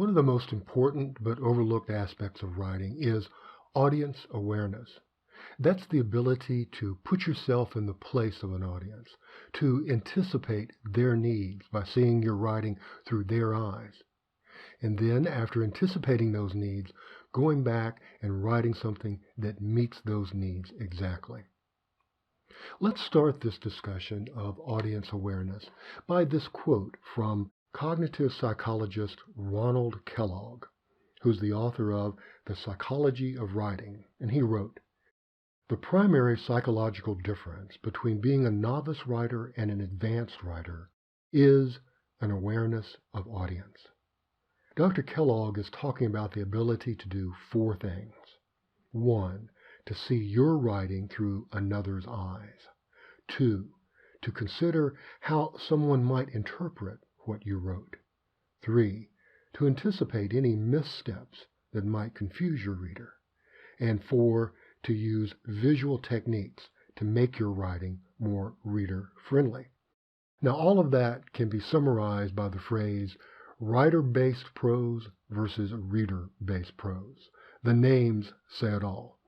One of the most important but overlooked aspects of writing is audience awareness. That's the ability to put yourself in the place of an audience, to anticipate their needs by seeing your writing through their eyes. And then, after anticipating those needs, going back and writing something that meets those needs exactly. Let's start this discussion of audience awareness by this quote from cognitive psychologist Ronald Kellogg, who's the author of The Psychology of Writing, and he wrote, "The primary psychological difference between being a novice writer and an advanced writer is an awareness of audience." Dr. Kellogg is talking about the ability to do four things. One, to see your writing through another's eyes. Two, to consider how someone might interpret what you wrote. Three, to anticipate any missteps that might confuse your reader. And four, to use visual techniques to make your writing more reader-friendly. Now, all of that can be summarized by the phrase writer-based prose versus reader-based prose. The names say it all.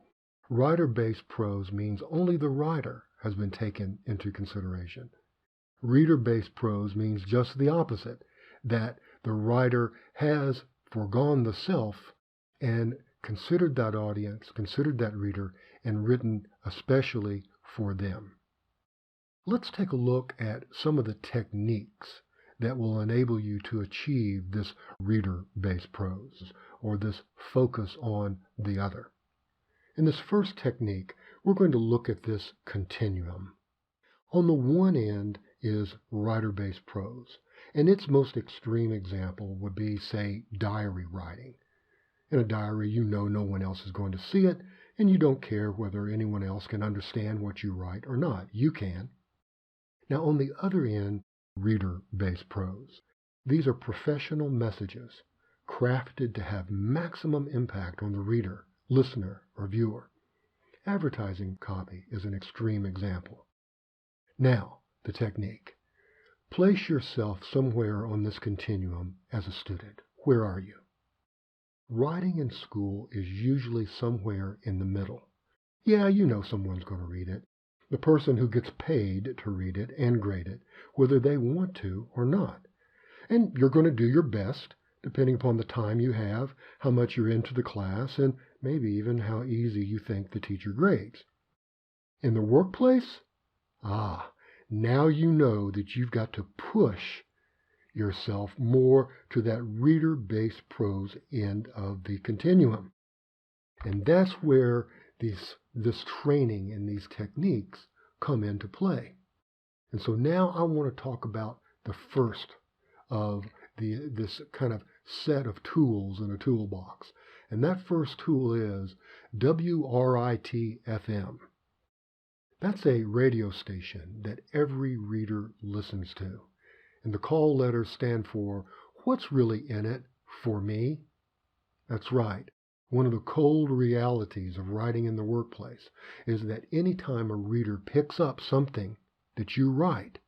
Writer-based prose means only the writer has been taken into consideration. Reader-based prose means just the opposite, that the writer has foregone the self and considered that audience, considered that reader, and written especially for them. Let's take a look at some of the techniques that will enable you to achieve this reader-based prose, or this focus on the other. In this first technique, we're going to look at this continuum. On the one end is writer-based prose, and its most extreme example would be, say, diary writing. In a diary, you know no one else is going to see it, and you don't care whether anyone else can understand what you write or not. You can. Now, on the other end, reader-based prose. These are professional messages crafted to have maximum impact on the reader, listener, or viewer. Advertising copy is an extreme example. Now, the technique. Place yourself somewhere on this continuum as a student. Where are you? Writing in school is usually somewhere in the middle. Yeah, you know someone's going to read it. The person who gets paid to read it and grade it, whether they want to or not. And you're going to do your best, depending upon the time you have, how much you're into the class, and maybe even how easy you think the teacher grades. In the workplace? Now you know that you've got to push yourself more to that reader-based prose end of the continuum. And that's where this training and these techniques come into play. And so now I want to talk about the first of this kind of set of tools in a toolbox. And that first tool is WRIT-FM. That's a radio station that every reader listens to. And the call letters stand for, "What's really in it for me?" That's right. One of the cold realities of writing in the workplace is that any time a reader picks up something that you write,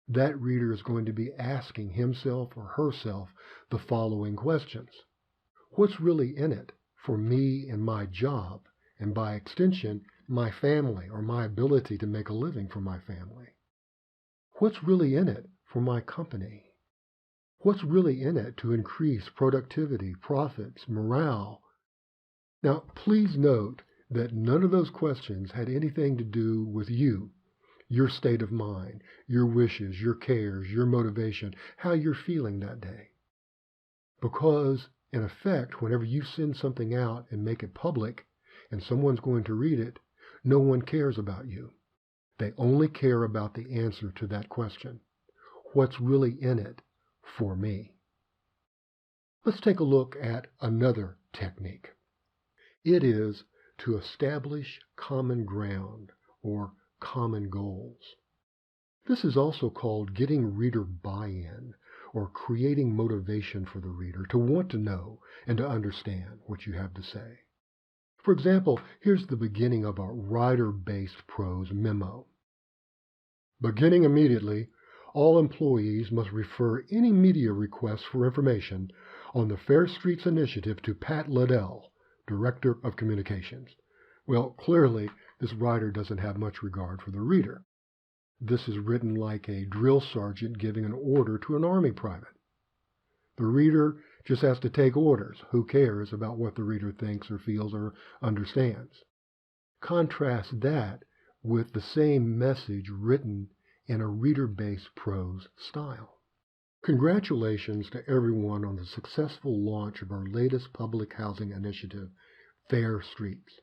that reader is going to be asking himself or herself the following questions. What's really in it for me and my job, and by extension, my family or my ability to make a living for my family? What's really in it for my company? What's really in it to increase productivity, profits, morale? Now, please note that none of those questions had anything to do with you, your state of mind, your wishes, your cares, your motivation, how you're feeling that day. Because, in effect, whenever you send something out and make it public, and someone's going to read it, no one cares about you. They only care about the answer to that question. What's really in it for me? Let's take a look at another technique. It is to establish common ground or common goals. This is also called getting reader buy-in or creating motivation for the reader to want to know and to understand what you have to say. For example, here's the beginning of a writer-based prose memo. Beginning immediately, all employees must refer any media requests for information on the Fair Streets Initiative to Pat Liddell, Director of Communications. Well, clearly, this writer doesn't have much regard for the reader. This is written like a drill sergeant giving an order to an Army private. The reader just has to take orders. Who cares about what the reader thinks or feels or understands? Contrast that with the same message written in a reader-based prose style. Congratulations to everyone on the successful launch of our latest public housing initiative, Fair Streets.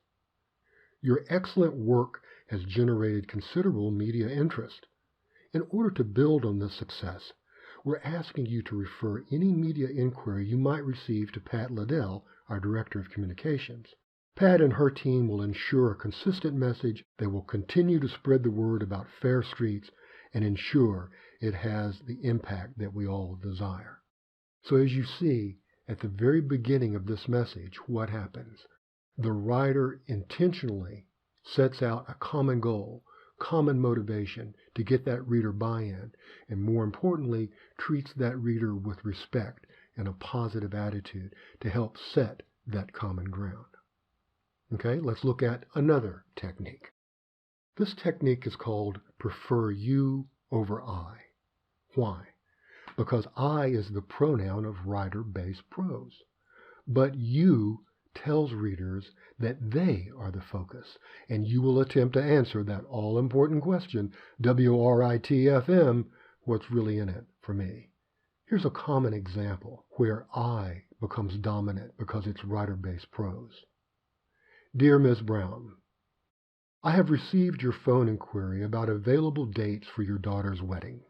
Your excellent work has generated considerable media interest. In order to build on this success, we're asking you to refer any media inquiry you might receive to Pat Liddell, our Director of Communications. Pat and her team will ensure a consistent message that will continue to spread the word about Fair Streets and ensure it has the impact that we all desire. So as you see, at the very beginning of this message, what happens? The writer intentionally sets out a common goal, common motivation to get that reader buy-in, and more importantly, treats that reader with respect and a positive attitude to help set that common ground. Okay, let's look at another technique. This technique is called prefer you over I. Why? Because I is the pronoun of writer-based prose. But you tells readers that they are the focus, and you will attempt to answer that all-important question, WRIT-FM, what's really in it for me? Here's a common example where I becomes dominant because it's writer-based prose. Dear Ms. Brown, I have received your phone inquiry about available dates for your daughter's wedding.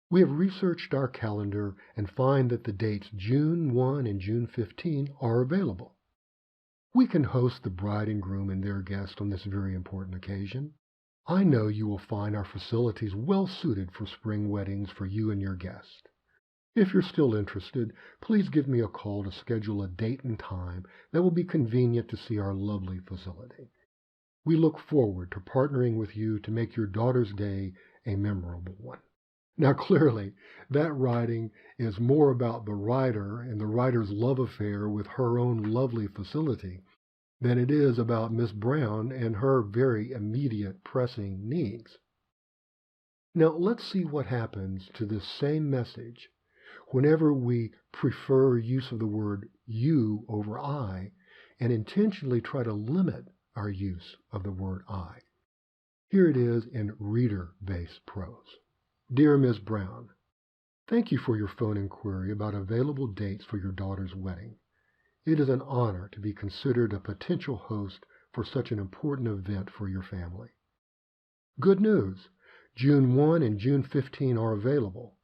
We have researched our calendar and find that the dates June 1 and June 15 are available. We can host the bride and groom and their guests on this very important occasion. I know you will find our facilities well suited for spring weddings for you and your guest. If you're still interested, please give me a call to schedule a date and time that will be convenient to see our lovely facility. We look forward to partnering with you to make your daughter's day a memorable one. Now, clearly, that writing is more about the writer and the writer's love affair with her own lovely facility than it is about Miss Brown and her very immediate pressing needs. Now, let's see what happens to this same message whenever we prefer use of the word you over I and intentionally try to limit our use of the word I. Here it is in reader-based prose. Dear Ms. Brown, thank you for your phone inquiry about available dates for your daughter's wedding. It is an honor to be considered a potential host for such an important event for your family. Good news! June 1 and June 15 are available.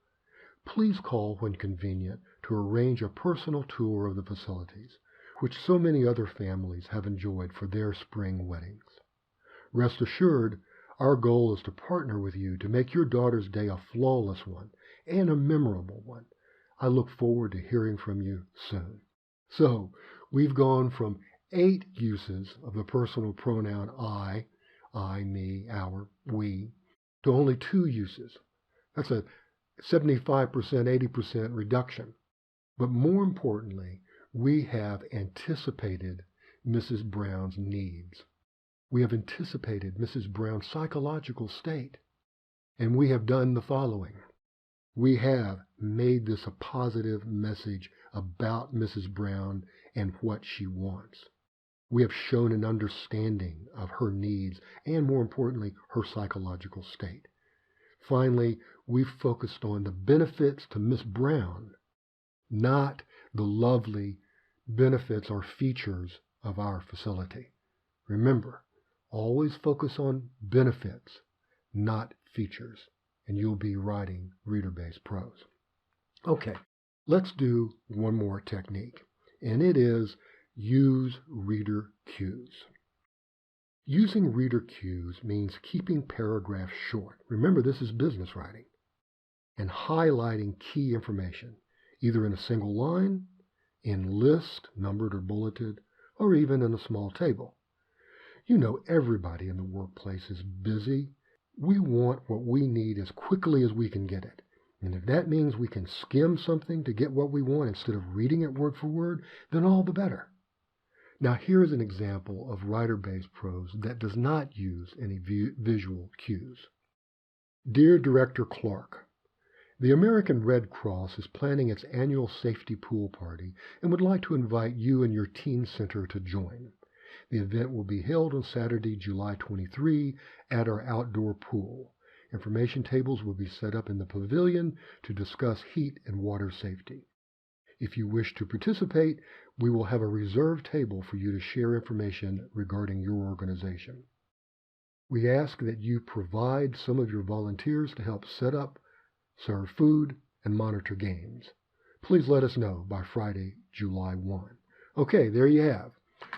Please call when convenient to arrange a personal tour of the facilities, which so many other families have enjoyed for their spring weddings. Rest assured, our goal is to partner with you to make your daughter's day a flawless one and a memorable one. I look forward to hearing from you soon. So, we've gone from 8 uses of the personal pronoun I, me, our, we, to only 2 uses. That's a 75%, 80% reduction. But more importantly, we have anticipated Mrs. Brown's needs. We have anticipated Mrs. Brown's psychological state. And we have done the following. We have made this a positive message about Mrs. Brown and what she wants. We have shown an understanding of her needs and, more importantly, her psychological state. Finally, we've focused on the benefits to Miss Brown, not the lovely benefits or features of our facility. Remember, always focus on benefits, not features, and you'll be writing reader-based prose. Okay, let's do one more technique, and it is use reader cues. Using reader cues means keeping paragraphs short. Remember, this is business writing. And highlighting key information, either in a single line, in list, numbered or bulleted, or even in a small table. You know, everybody in the workplace is busy. We want what we need as quickly as we can get it. And if that means we can skim something to get what we want instead of reading it word for word, then all the better. Now here's an example of writer-based prose that does not use any visual cues. Dear Director Clark, the American Red Cross is planning its annual safety pool party and would like to invite you and your teen center to join. The event will be held on Saturday, July 23 at our outdoor pool. Information tables will be set up in the pavilion to discuss heat and water safety. If you wish to participate, we will have a reserved table for you to share information regarding your organization. We ask that you provide some of your volunteers to help set up, serve food, and monitor games. Please let us know by Friday, July 1. Okay, there you have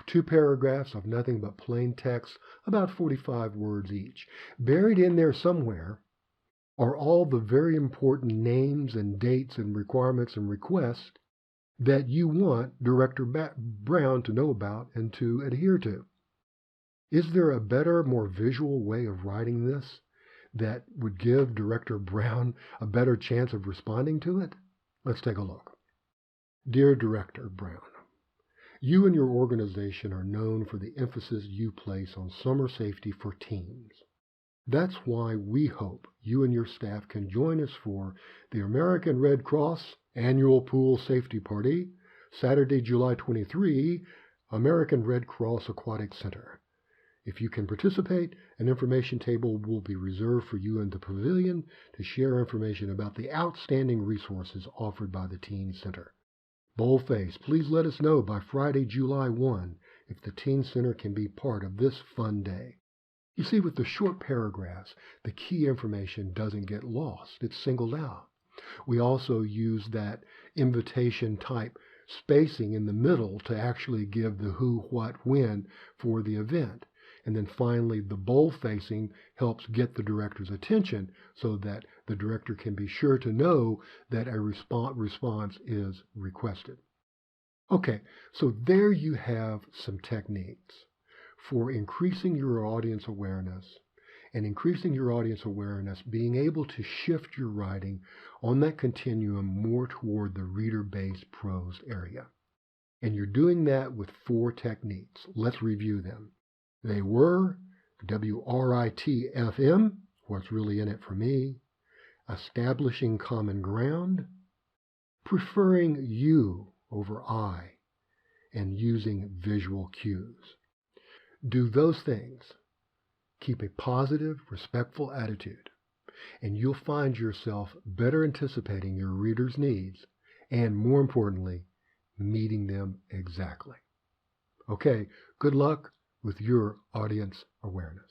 2 paragraphs of nothing but plain text, about 45 words each. Buried in there somewhere are all the very important names and dates and requirements and requests that you want Director Brown to know about and to adhere to. Is there a better, more visual way of writing this that would give Director Brown a better chance of responding to it? Let's take a look. Dear Director Brown, you and your organization are known for the emphasis you place on summer safety for teens. That's why we hope you and your staff can join us for the American Red Cross Annual Pool Safety Party, Saturday, July 23, American Red Cross Aquatic Center. If you can participate, an information table will be reserved for you in the pavilion to share information about the outstanding resources offered by the Teen Center. Boldface, please let us know by Friday, July 1, if the Teen Center can be part of this fun day. You see, with the short paragraphs, the key information doesn't get lost. It's singled out. We also use that invitation type spacing in the middle to actually give the who, what, when for the event. And then finally, the bold facing helps get the director's attention so that the director can be sure to know that a response is requested. Okay, so there you have some techniques for increasing your audience awareness, and increasing your audience awareness, being able to shift your writing on that continuum more toward the reader-based prose area. And you're doing that with 4 techniques. Let's review them. They were WRIT-FM, what's really in it for me, establishing common ground, preferring you over I, and using visual cues. Do those things. Keep a positive, respectful attitude, and you'll find yourself better anticipating your reader's needs and, more importantly, meeting them exactly. Okay, good luck with your audience awareness.